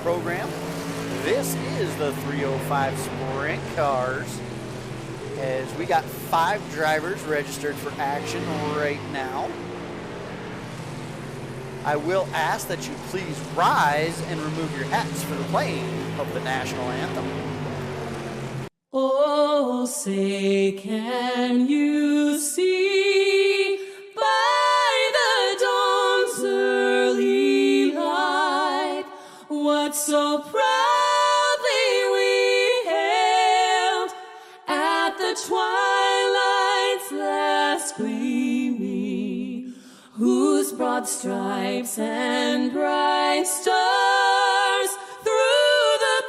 program. This is the 305 Sprint Cars, as we got 5 drivers registered for action right now. I will ask that you please rise and remove your hats for the playing of the national anthem. Oh, say can you see by the dawn's early light what so proudly we hailed at the twilight's last gleaming, whose broad stripes and bright stars through the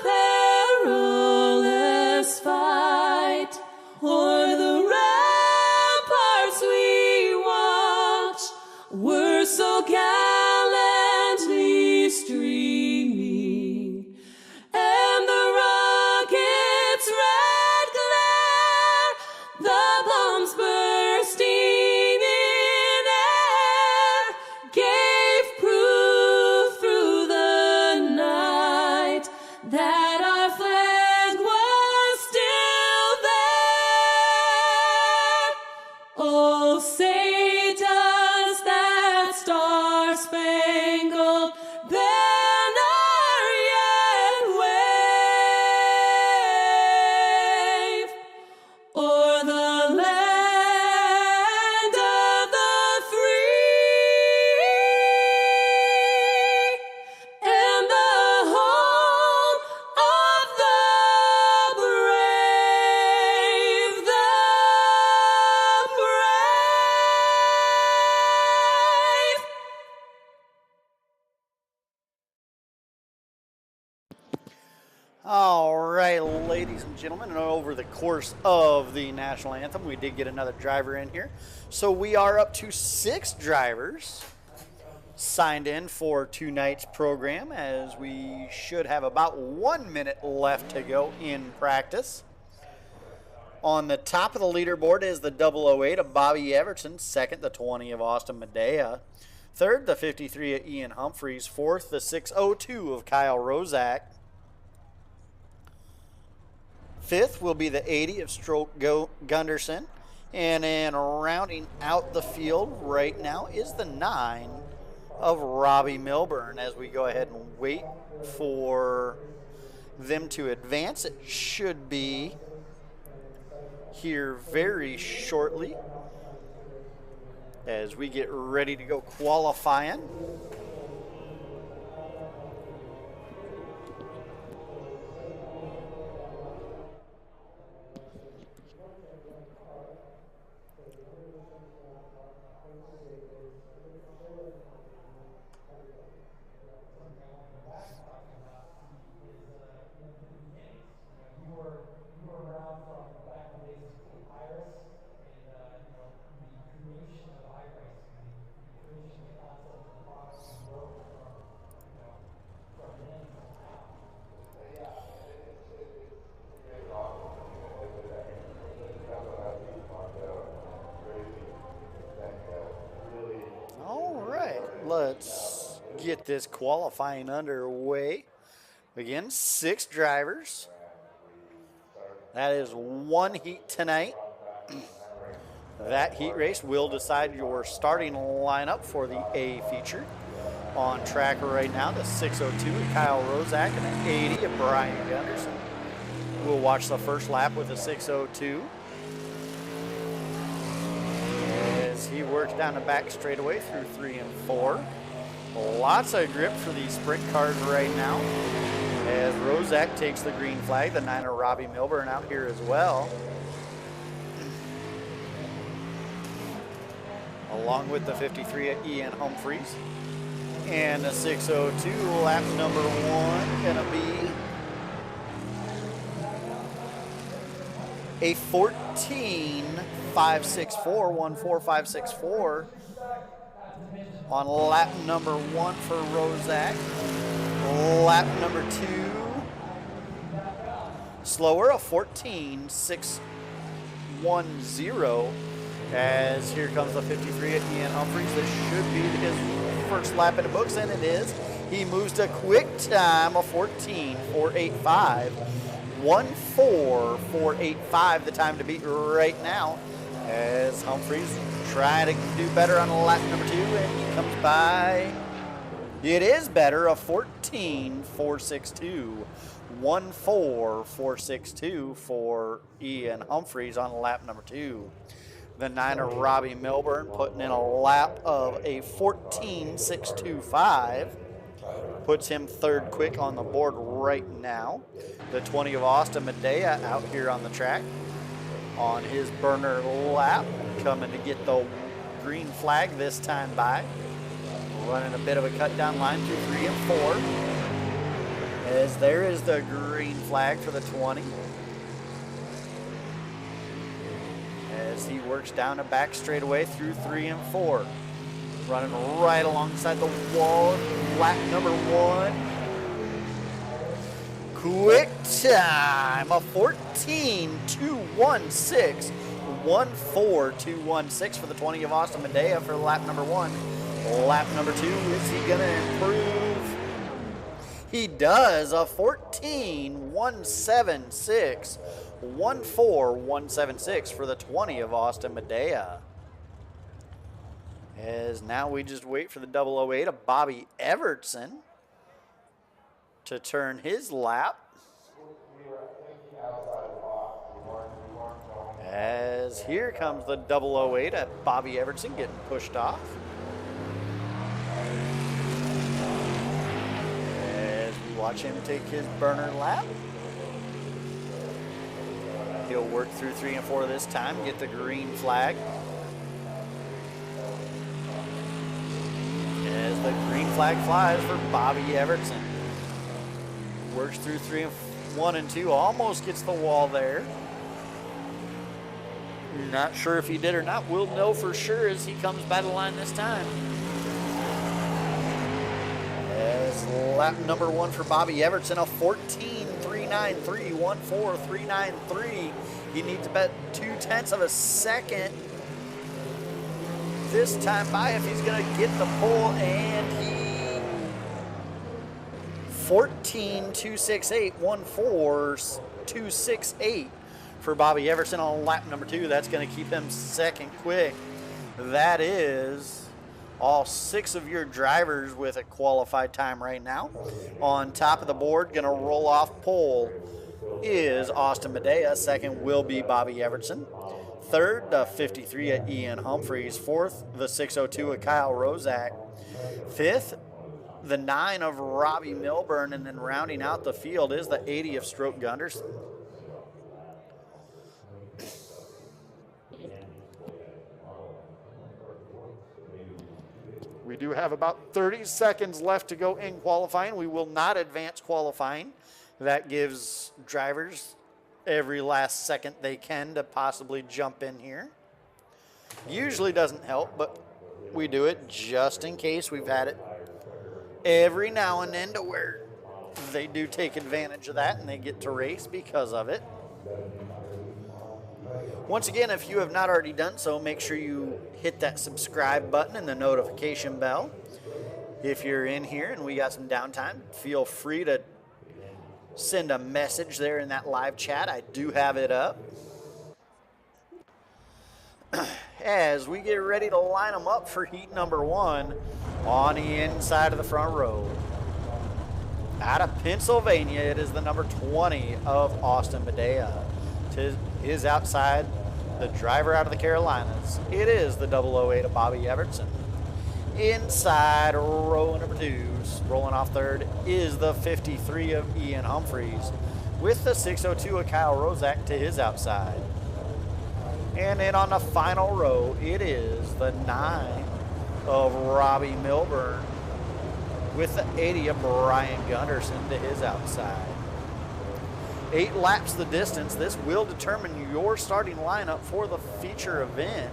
perilous fight o'er the ramparts we watched were so gallantly streaming, and the rocket's red glare, the bombs bursting in air, gave proof through the night that our flag was still there. Oh, say does that star-spangled banner yet wave o'er the land of the free and the home of the brave, the brave. All right, ladies and gentlemen, and over the course of the national anthem, we did get another driver in here. So we are up to 6 drivers signed in for tonight's program, as we should have about 1 minute left to go in practice. On the top of the leaderboard is the 008 of Bobby Everton, second the 20 of Austin Medea, third the 53 of Ian Humphreys, fourth the 602 of Kyle Rozak, fifth will be the 80 of Stroke Gunderson, and then rounding out the field right now is the 9 of Robbie Milburn. As we go ahead and wait for them to advance, it should be here very shortly as we get ready to go qualifying. Let's get this qualifying underway. Again, 6 drivers. That is 1 heat tonight. That heat race will decide your starting lineup for the A feature. On track right now, the 602 of Kyle Rozak and the 80 of Brian Gunderson. We'll watch the first lap with the 602. He works down the back straightaway through 3 and 4. Lots of grip for these sprint cars right now, as Rozak takes the green flag. The 9 of Robbie Milburn out here as well, along with the 53 of Ian Humphreys. And the 602, lap number 1, gonna be a 14.564 on lap number 1 for Rozak. Lap number 2, slower, a 14.610. As here comes the 53 at Ian Humphreys. This should be his first lap in the books, and it is. He moves to quick time of 14.485. 1.4485, the time to beat right now, as Humphreys trying to do better on lap number 2, and he comes by. It is better, a 14.462. 1.4462 for Ian Humphreys on lap number 2. The 9 of Robbie Milburn putting in a lap of a 14.625. Puts him third quick on the board right now. The 20 of Austin Medea out here on the track on his burner lap, coming to get the green flag this time by. Running a bit of a cut down line through 3 and 4. As there is the green flag for the 20. As he works down a back straightaway through 3 and 4. Running right alongside the wall, lap number 1. Quick time, a 14.216. 1.4216 for the 20 of Austin Medea for lap number 1. Lap number 2, is he going to improve? He does, a 14.176. 1.4176 for the 20 of Austin Medea. As now we just wait for the 008 of Bobby Evertson to turn his lap. As here comes the 008 at Bobby Evertson getting pushed off. As we watch him take his burner lap. He'll work through 3 and 4 this time, get the green flag. As the green flag flies for Bobby Evertson. Works through 1 and 2, almost gets the wall there. Not sure if he did or not. We'll know for sure as he comes by the line this time. As lap number 1 for Bobby Evertson, a 14.393, 1.4393. He needs about 0.2 of a second this time by if he's going to get the pole, and he 14.268, 1.4268 for Bobby Evertson on lap number 2. That's going to keep him second quick. That is all 6 of your drivers with a qualified time right now. On top of the board, going to roll off pole is Austin Medea. Second will be Bobby Evertson. Third, the 53 at Ian Humphreys. Fourth, the 602 at Kyle Rozak. Fifth, the 9 of Robbie Milburn. And then rounding out the field is the 80 of Stroke Gunderson. We do have about 30 seconds left to go in qualifying. We will not advance qualifying. That gives drivers every last second they can to possibly jump in here. Usually doesn't help, but we do it just in case. We've had it every now and then to where they do take advantage of that and they get to race because of it. Once again, if you have not already done so, make sure you hit that subscribe button and the notification bell. If you're in here and we got some downtime, feel free to send a message there in that live chat. I do have it up. As we get ready to line them up for heat number 1 on the inside of the front row. Out of Pennsylvania, it is the number 20 of Austin Medea. To his outside, the driver out of the Carolinas. It is the 008 of Bobby Evertson. Inside row number 2, rolling off third, is the 53 of Ian Humphreys, with the 602 of Kyle Rozak to his outside. And then on the final row, it is the 9 of Robbie Milburn, with the 80 of Brian Gunderson to his outside. 8 laps the distance. This will determine your starting lineup for the feature event,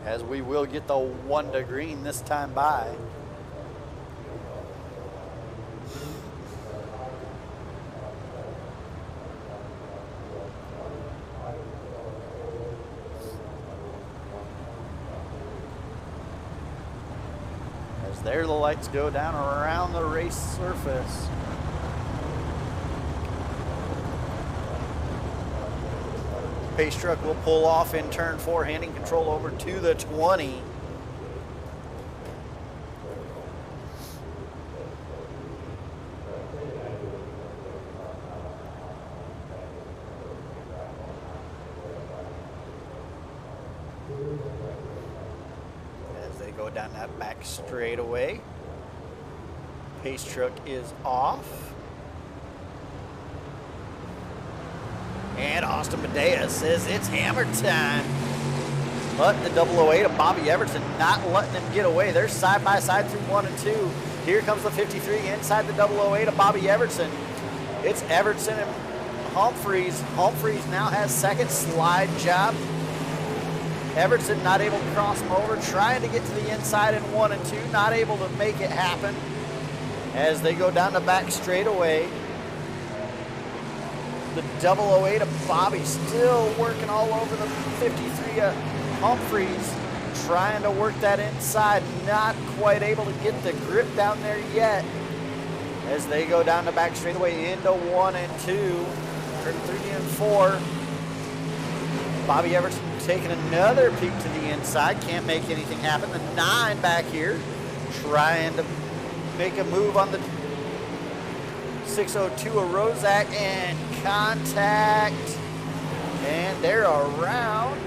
as we will get the 1 to green this time by. As As there the lights go down around the race surface. Pace truck will pull off in turn 4, handing control over to the 20. As they go down that back straightaway. Pace truck is off. And Austin Medea says it's hammer time. But the 008 of Bobby Everson not letting them get away. They're side by side through 1 and 2. Here comes the 53 inside the 008 of Bobby Everson. It's Everson and Humphreys. Humphreys now has second slide job. Everson not able to cross him over, trying to get to the inside in 1 and 2, not able to make it happen as they go down the back straightaway. The 008 of Bobby still working all over the 53 of Humphreys, trying to work that inside, not quite able to get the grip down there yet as they go down the back straightaway into 1 and 2, turn 3 and 4. Bobby Everson taking another peek to the inside, can't make anything happen. The 9 back here trying to make a move on the 602 of Rozak, and contact, and they're around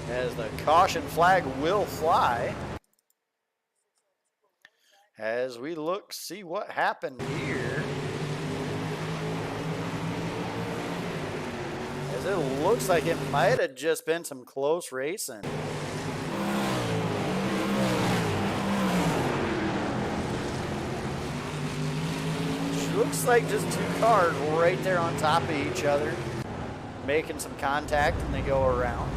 as the caution flag will fly as we look, see what happened here, as it looks like it might have just been some close racing. Looks like just 2 cars right there on top of each other, making some contact, and they go around.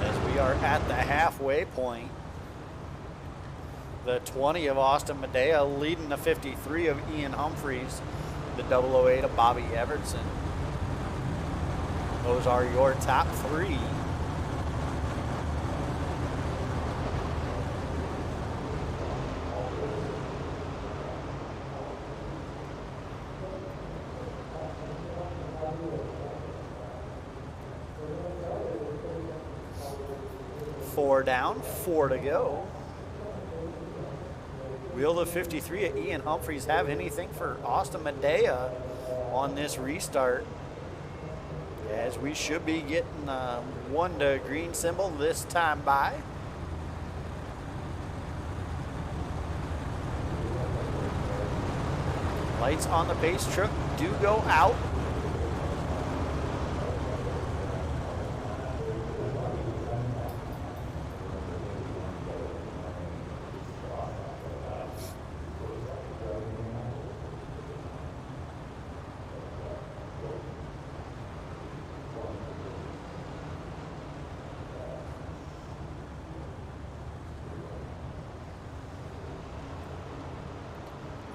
As we are at the halfway point, the 20 of Austin Medea leading the 53 of Ian Humphreys, the 008 of Bobby Everson. Those are your top 3. Four down, 4 to go. Will the 53 of Ian Humphreys have anything for Austin Medea on this restart? As we should be getting 1 to green symbol this time by. Lights on the pace truck do go out.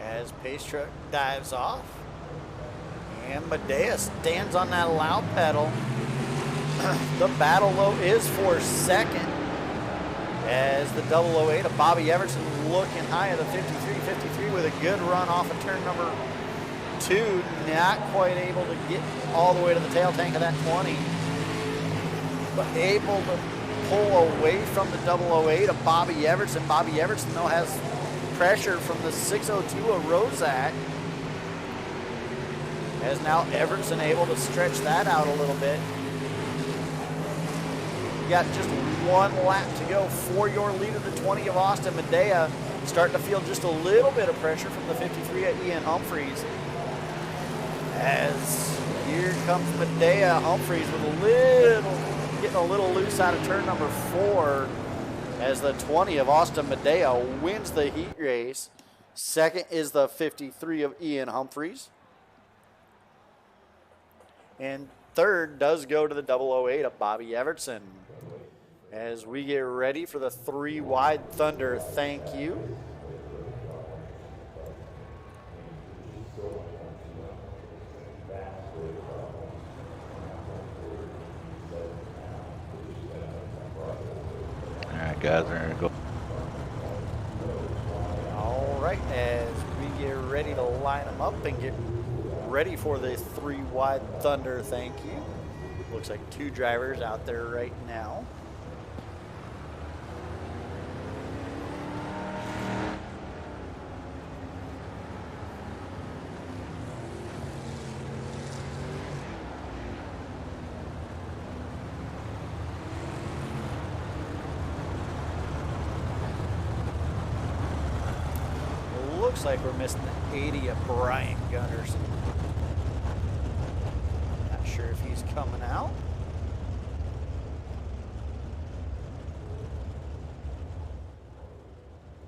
As pace truck dives off, and Medea stands on that loud pedal. The battle though is for second, as the 008 of Bobby Everson looking high at the 53 with a good run off of turn number 2, not quite able to get all the way to the tail tank of that 20, but able to pull away from the 008 of Bobby Everson. Bobby Everson though has pressure from the 602 of Rozak, as now Everson able to stretch that out a little bit. You got just 1 lap to go for your leader, the 20 of Austin Medea, starting to feel just a little bit of pressure from the 53 of Ian Humphreys. As here comes Medea. Humphreys with getting a little loose out of turn number 4. As the 20 of Austin Medea wins the heat race. Second is the 53 of Ian Humphreys. And third does go to the 008 of Bobby Everson. As we get ready for the 3 wide Thunder thank you. guys are going to go. All right, as we get ready to line them up and get ready for the 3 wide Thunder, thank you. Looks like 2 drivers out there right now. Looks like we're missing the 80 of Brian Gunderson. Not sure if he's coming out.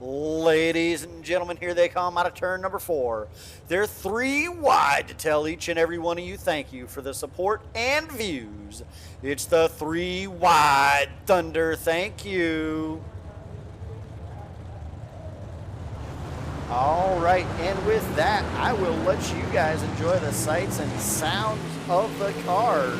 Ladies and gentlemen, here they come out of turn number 4. They're 3 wide to tell each and every one of you thank you for the support and views. It's the 3 wide Thunder, thank you. All right, and with that, I will let you guys enjoy the sights and sounds of the cars.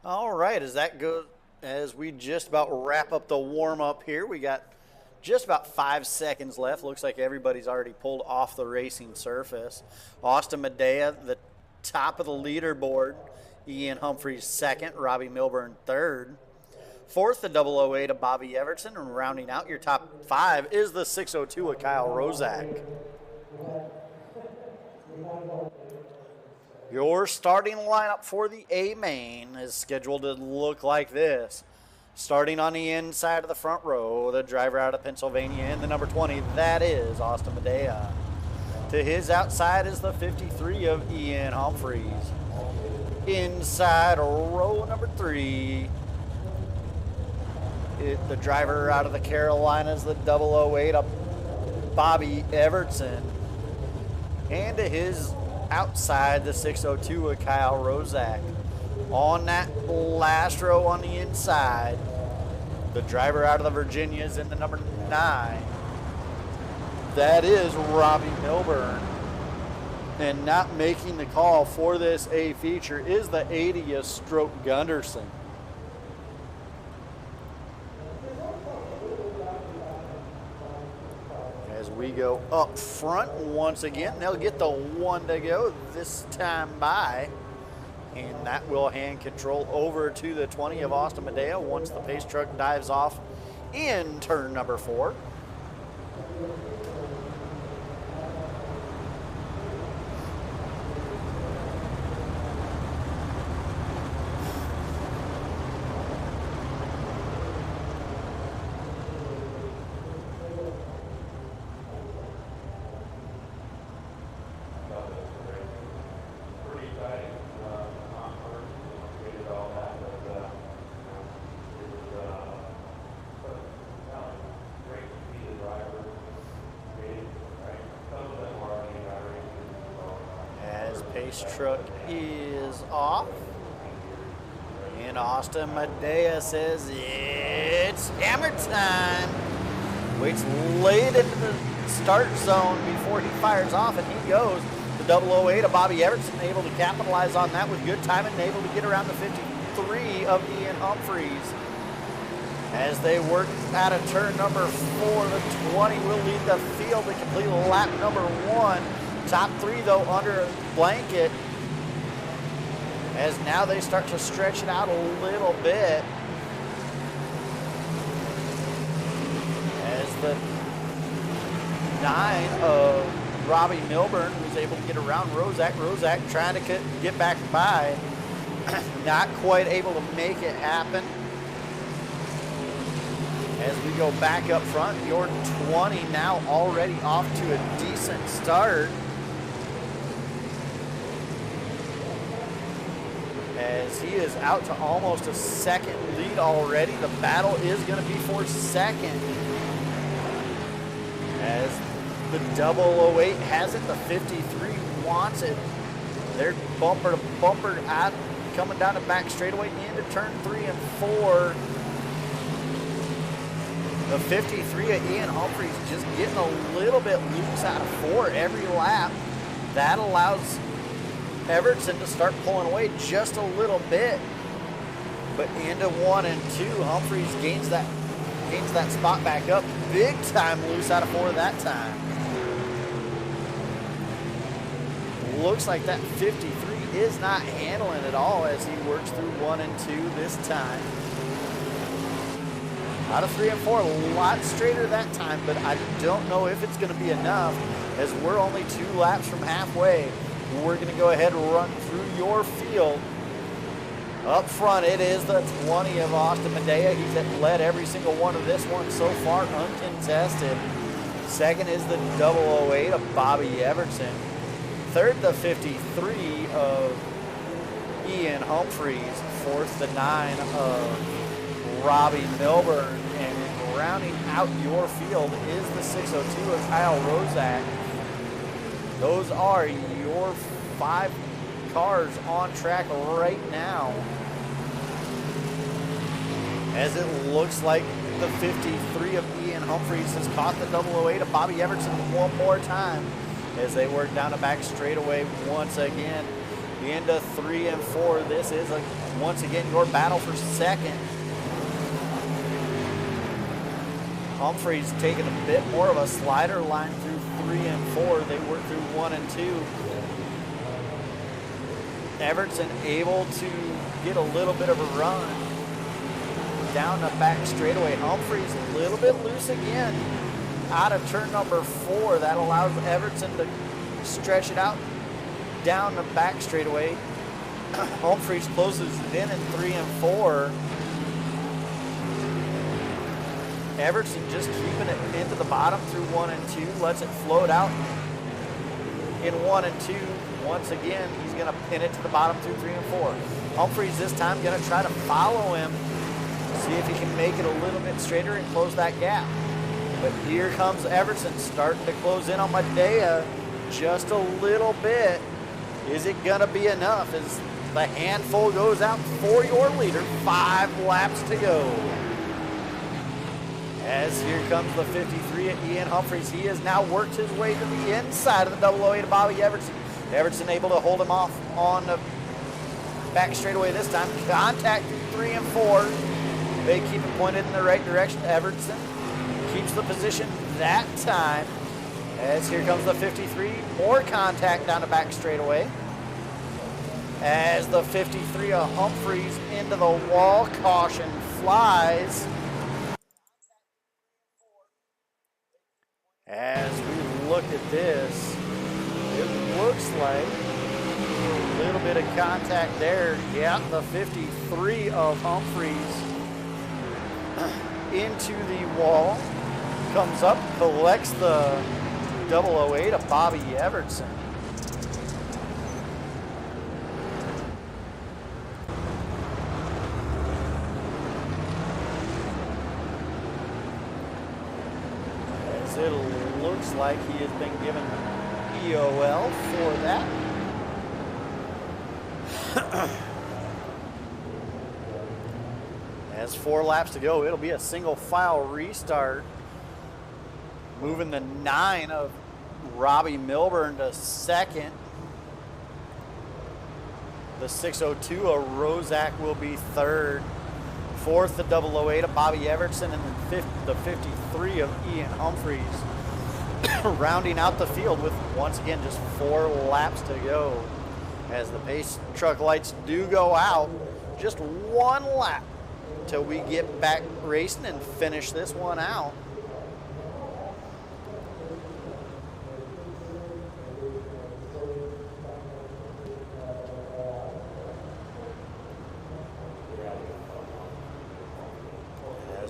All right, as we just about wrap up the warm-up here, we got just about 5 seconds left. Looks like everybody's already pulled off the racing surface. Austin Medea, the top of the leaderboard. Ian Humphreys second, Robbie Milburn third. Fourth, the 008 of Bobby Everson, and rounding out your top 5 is the 602 of Kyle Rozak. Your starting lineup for the A main is scheduled to look like this. Starting on the inside of the front row, the driver out of Pennsylvania in the number 20, that is Austin Medea. To his outside is the 53 of Ian Humphreys. Inside row number 3. The driver out of the Carolinas, the 008 of Bobby Evertson. And to his outside, the 602 of Kyle Rozak. On that last row on the inside, the driver out of the Virginias in the number 9. That is Robbie Milburn. And not making the call for this A feature is the 80 of Stroke Gunderson. As we go up front once again, they'll get the 1 to go this time by. And that will hand control over to the 20 of Austin Medea once the pace truck dives off in turn number 4. Pace truck is off. And Austin Medea says it's hammer time. Waits late into the start zone before he fires off, and he goes. The 008 of Bobby Evertson able to capitalize on that with good timing and able to get around the 53 of Ian Humphreys. As they work out of turn number 4, the 20 will lead the field to complete lap number 1. Top 3, though, under a blanket, as now they start to stretch it out a little bit. As the 9 of Robbie Milburn was able to get around Rozak. Rozak trying to get back by. Not quite able to make it happen. As we go back up front, your 20 now already off to a decent start. As he is out to almost a second lead already. The battle is going to be for second. As the 008 has it, the 53 wants it. They're bumper to bumper out, coming down the back straightaway into turn 3 and 4. The 53 of Ian Humphreys just getting a little bit loose out of 4 every lap. That allows Evertson to start pulling away just a little bit. But into 1 and 2, Humphreys gains that spot back up. Big time loose out of 4 that time. Looks like that 53 is not handling it all as he works through 1 and 2 this time. Out of 3 and 4, a lot straighter that time, but I don't know if it's going to be enough as we're only 2 laps from halfway. We're going to go ahead and run through your field. Up front, it is the 20 of Austin Medea. He's led every single one of this one so far, uncontested. Second is the 008 of Bobby Evertson. Third, the 53 of Ian Humphreys. Fourth, the 9 of Robbie Milburn. And rounding out your field is the 602 of Kyle Rozak. Those are your 5 cars on track right now. As it looks like the 53 of Ian Humphreys has caught the 008 of Bobby Evertson one more time as they work down the back straightaway once again. Into 3 and 4, this is once again your battle for second. Humphreys taking a bit more of a slider line through 3 and 4. They work through 1 and 2. Evertson able to get a little bit of a run down the back straightaway. Humphreys a little bit loose again out of turn number 4. That allows Evertson to stretch it out down the back straightaway. Humphreys closes it in 3 and 4. Evertson just keeping it into the bottom through 1 and 2, lets it float out in 1 and 2. Once again, he's going to pin it to the bottom through 3 and 4. Humphreys this time going to try to follow him, see if he can make it a little bit straighter and close that gap. But here comes Everson starting to close in on Medea just a little bit. Is it going to be enough as the handful goes out for your leader? 5 laps to go. As here comes the 53 at Ian Humphreys. He has now worked his way to the inside of the 008 of Bobby Everson. Everson able to hold him off on the back straightaway this time. Contact through 3 and 4. They keep it pointed in the right direction. Everson keeps the position that time. As here comes the 53. More contact down the back straightaway. As the 53 of Humphreys into the wall. Caution flies. As we look at this, it looks like a little bit of contact there. Yeah, the 53 of Humphreys into the wall. Comes up, collects the 008 of Bobby Everson. As it looks like he has been given EOL for that. As 4 laps to go, it'll be a single file restart. Moving the 9 of Robbie Milburn to second. The 602 of Rozak will be third. Fourth, the 008 of Bobby Everson, and the 53 of Ian Humphreys. Rounding out the field with, once again, just 4 laps to go. As the pace truck lights do go out, just 1 lap till we get back racing and finish this one out.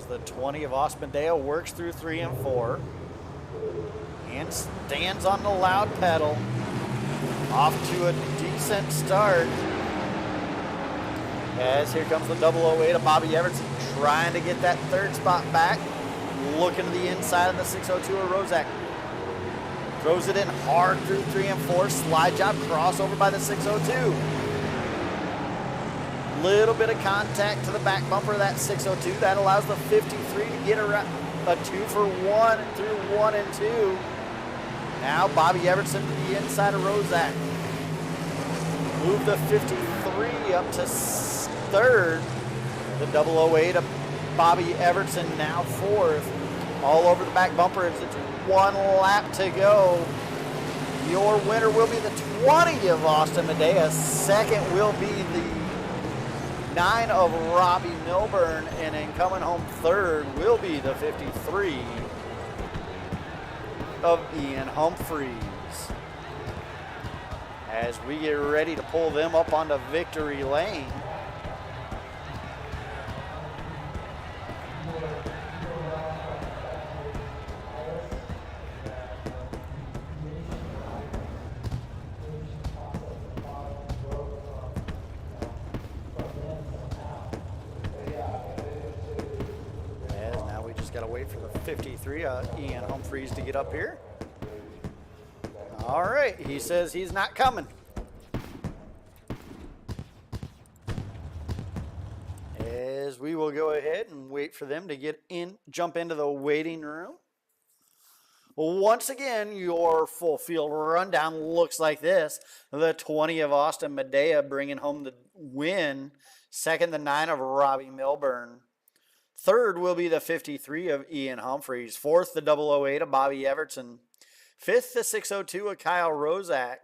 The 20 of Ospendale works through 3 and 4 and stands on the loud pedal. Off to a decent start. As here comes the 008 of Bobby Everson trying to get that 3rd spot back. Looking to the inside of the 602 of Rozak. Throws it in hard through 3 and 4. Slide job crossover by the 602. Little bit of contact to the back bumper of that 602. That allows the 53 to get around a 2 for 1 through 1 and 2. Now Bobby Everson to the inside of Rozak. Move the 53 up to 3rd. The 008 of Bobby Everson now 4th. All over the back bumper as it's 1 lap to go. Your winner will be the 20 of Austin Medea. Second will be the 9 of Robbie Milburn, and then coming home 3rd will be the 53 of Ian Humphreys. As we get ready to pull them up onto victory lane. Got to wait for the 53, Ian Humphreys, to get up here. All right, he says he's not coming. As we will go ahead and wait for them to get in, jump into the waiting room. Once again, your full field rundown looks like this. The 20 of Austin Medea bringing home the win. Second, the 9 of Robbie Milburn. 3rd will be the 53 of Ian Humphreys. 4th, the 008 of Bobby Everson. 5th, the 602 of Kyle Rozak.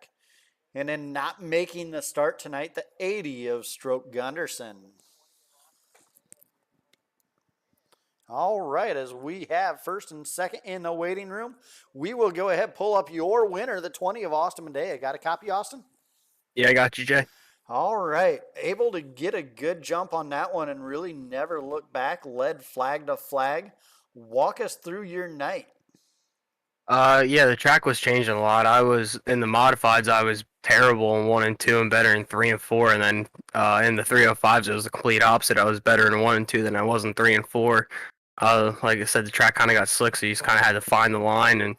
And then not making the start tonight, the 80 of Stroke Gunderson. All right, as we have 1st and 2nd in the waiting room, we will go ahead and pull up your winner, the 20 of Austin Medea. Got a copy, Austin? Yeah, I got you, Jay. All right, able to get a good jump on that one and really never look back, led flag to flag. Walk us through your night. Yeah, the track was changing a lot. I was in the modifieds. I was terrible in 1 and 2 and better in 3 and 4. And then in the 305s, it was the complete opposite. I was better in 1 and 2 than I was in 3 and 4. Like I said, the track kind of got slick, so you just kind of had to find the line. And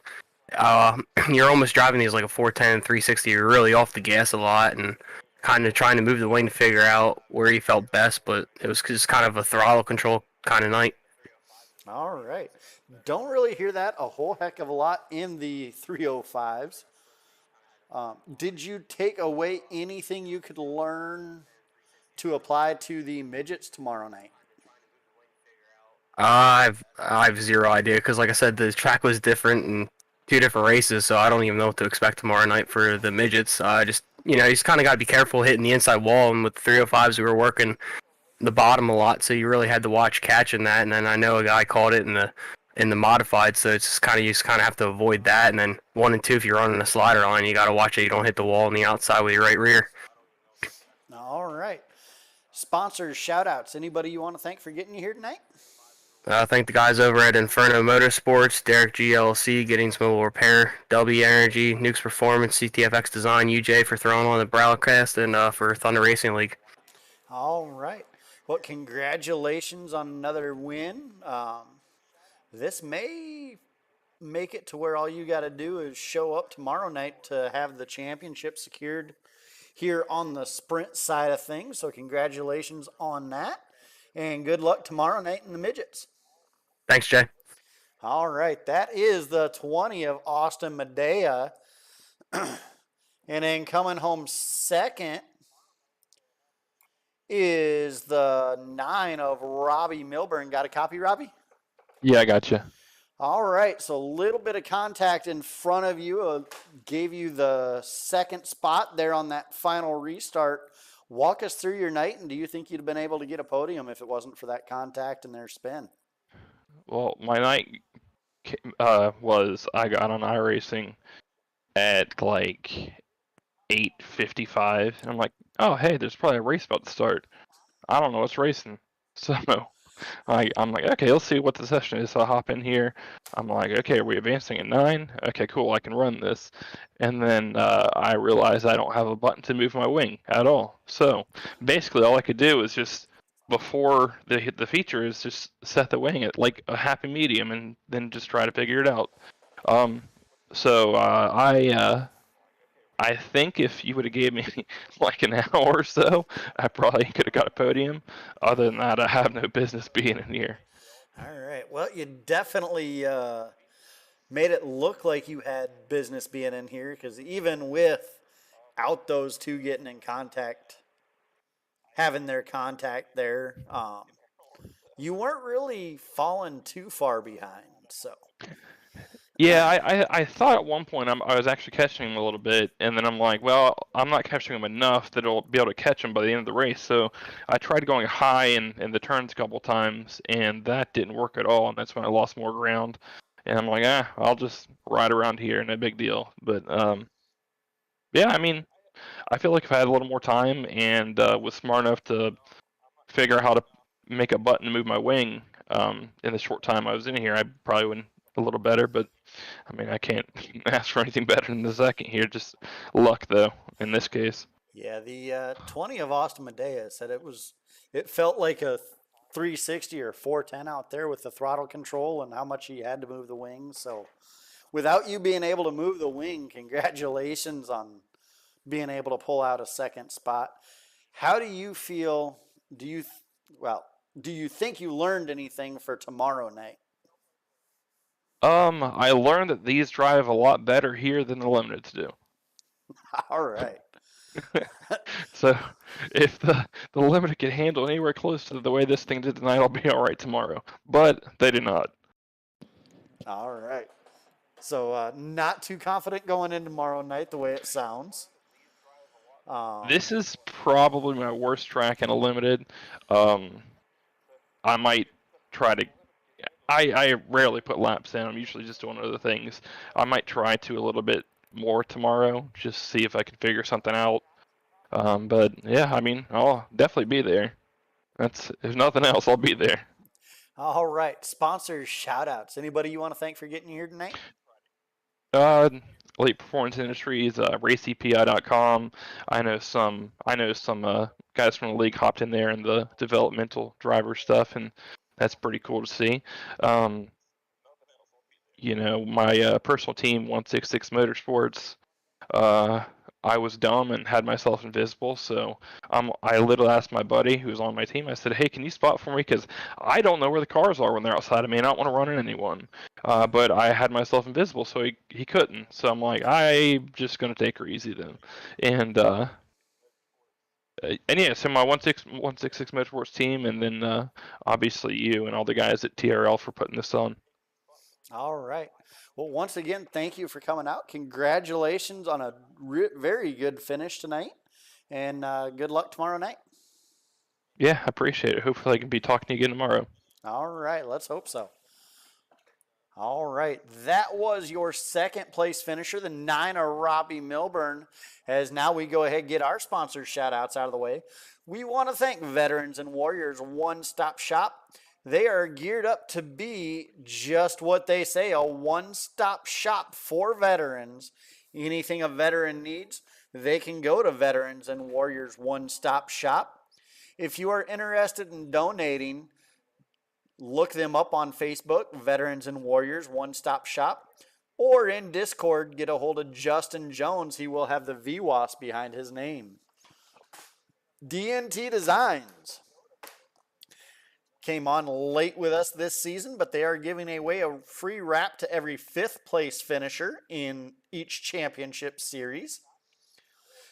uh, you're almost driving these like a 410 and 360. You're really off the gas a lot and kind of trying to move the wing to figure out where you felt best. But it was just kind of a throttle control kind of night. All right. Don't really hear that a whole heck of a lot in the 305s. Did you take away anything you could learn to apply to the midgets tomorrow night? I've zero idea because, like I said, the track was different and 2 different races, so I don't even know what to expect tomorrow night for the midgets. I just you just kind of got to be careful hitting the inside wall, and with the 305s we were working the bottom a lot, so you really had to watch catching that. And then I know a guy called it in the modified, so it's just kind of you just kind of have to avoid that. And then 1 and 2, if you're running a slider line, you got to watch it. You don't hit the wall on the outside with your right rear. All right. Sponsors, shout outs. Anybody you want to thank for getting you here tonight? Thank the guys over at Inferno Motorsports, Derek GLC, Giddings Mobile Repair, W Energy, Nukes Performance, CTFX Design, UJ for throwing on the broadcast, and for Thunder Racing League. All right. Well, congratulations on another win. This may make it to where all you got to do is show up tomorrow night to have the championship secured here on the sprint side of things. So, congratulations on that. And good luck tomorrow night in the midgets. Thanks, Jay. All right. That is the 20 of Austin Medea. And then coming home second is the 9 of Robbie Milburn. Got a copy, Robbie? Yeah, I got you. All right, so a little bit of contact in front of you gave you the second spot there on that final restart. Walk us through your night, and do you think you'd have been able to get a podium if it wasn't for that contact and their spin? Well, my night was I got on iRacing at like 8:55, and I'm like, oh hey, there's probably a race about to start. I don't know what's racing, so I'm like, okay, let's see what the session is. So I hop in here. I'm like, okay, are we advancing at 9? Okay, cool, I can run this. And then I realize I don't have a button to move my wing at all. So basically, all I could do is just before they hit the feature is just set the wing at like a happy medium, and then just try to figure it out. Um, so I think if you would have gave me like an hour or so, I probably could have got a podium. Other than that, I have no business being in here. All right, well, you definitely made it look like you had business being in here because even without those two getting in contact, having their contact there, you weren't really falling too far behind. So, Yeah, I thought at one point I was actually catching him a little bit, and then I'm like, well, I'm not catching him enough that I'll be able to catch him by the end of the race. So I tried going high in the turns a couple times, and that didn't work at all, and that's when I lost more ground. And I'm like, I'll just ride around here, no big deal. But yeah, I mean, I feel like if I had a little more time and was smart enough to figure out how to make a button to move my wing in the short time I was in here, I probably went a little better. But I mean, I can't ask for anything better than the second here. Just luck, though, in this case. yeah, the 20 of Austin Medea said it felt like a 360 or 410 out there with the throttle control and how much he had to move the wings. So, without you being able to move the wing, congratulations on being able to pull out a second spot. How do you feel? Do you think you learned anything for tomorrow night? I learned that these drive a lot better here than the limiteds do. All right. So if the limited can handle anywhere close to the way this thing did tonight, I'll be all right tomorrow. But they did not. All right. So not too confident going in tomorrow night the way it sounds. This is probably my worst track in a limited. I might try to. I rarely put laps in. I'm usually just doing other things. I might try to a little bit more tomorrow, just see if I can figure something out. But yeah, I mean, I'll definitely be there. If nothing else, I'll be there. All right. Sponsors, shout outs. Anybody you want to thank for getting here tonight? Uh, Elite Performance Industries, RaceEPI.com. I know some guys from the league hopped in there in the developmental driver stuff, and that's pretty cool to see. Um, my personal team, 166 Motorsports. Uh, I was dumb and had myself invisible, so I literally asked my buddy who was on my team. I said, "Hey, can you spot for me? Because I don't know where the cars are when they're outside of me, and I don't want to run into anyone." But I had myself invisible, so he couldn't. So I'm like, I'm just gonna take her easy then. And and yeah, so my 166 Motorsports team, and then obviously you and all the guys at TRL for putting this on. All right. Well, once again, thank you for coming out. Congratulations on a very good finish tonight, and good luck tomorrow night. Yeah, I appreciate it. Hopefully, I can be talking to you again tomorrow. All right. Let's hope so. All right, that was your second place finisher, the 9 of Robbie Milburn. As now we go ahead and get our sponsor shout outs out of the way. We want to thank Veterans and Warriors One Stop Shop. They are geared up to be just what they say, a one-stop shop for veterans. Anything a veteran needs, they can go to Veterans and Warriors One Stop Shop. If you are interested in donating, look them up on Facebook, Veterans and Warriors One Stop Shop, or in Discord, get a hold of Justin Jones. He will have the VWAS behind his name. DNT Designs came on late with us this season, but they are giving away a free wrap to every 5th place finisher in each championship series.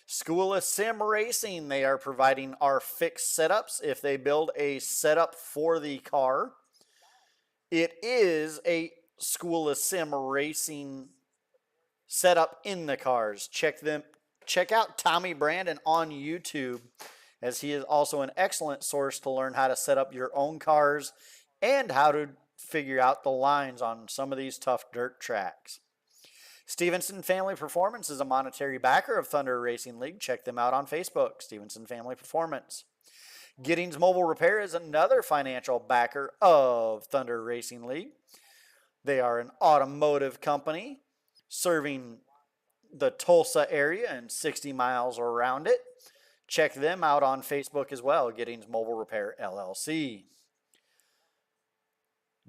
School of Sim Racing, they are providing our fixed setups if they build a setup for the car. It is a School of Sim Racing setup in the cars. Check out Tommy Brandon on YouTube, as he is also an excellent source to learn how to set up your own cars and how to figure out the lines on some of these tough dirt tracks. Stevenson Family Performance is a monetary backer of Thunder Racing League. Check them out on Facebook, Stevenson Family Performance. Giddings Mobile Repair is another financial backer of Thunder Racing League. They are an automotive company serving the Tulsa area and 60 miles around it. Check them out on Facebook as well, Giddings Mobile Repair LLC.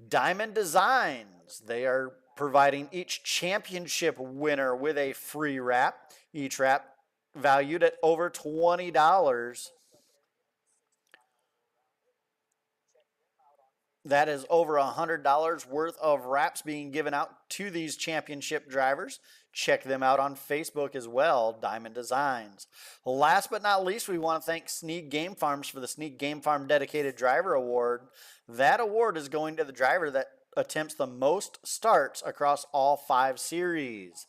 Diamond Designs, they are providing each championship winner with a free wrap. Each wrap valued at over $20. That is over $100 worth of wraps being given out to these championship drivers. Check them out on Facebook as well, Diamond Designs. Last but not least, we want to thank Sneak Game Farms for the Sneak Game Farm Dedicated Driver Award. That award is going to the driver that attempts the most starts across all 5 series.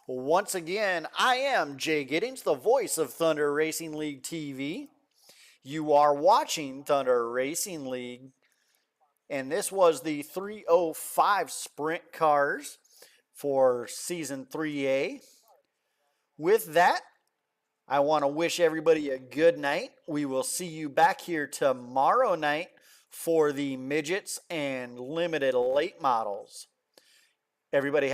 Once again, I am Jay Giddings, the voice of Thunder Racing League TV. You are watching Thunder Racing League, and this was the 305 Sprint Cars for Season 3A. With that, I want to wish everybody a good night. We will see you back here tomorrow night for the midgets and limited late models. Everybody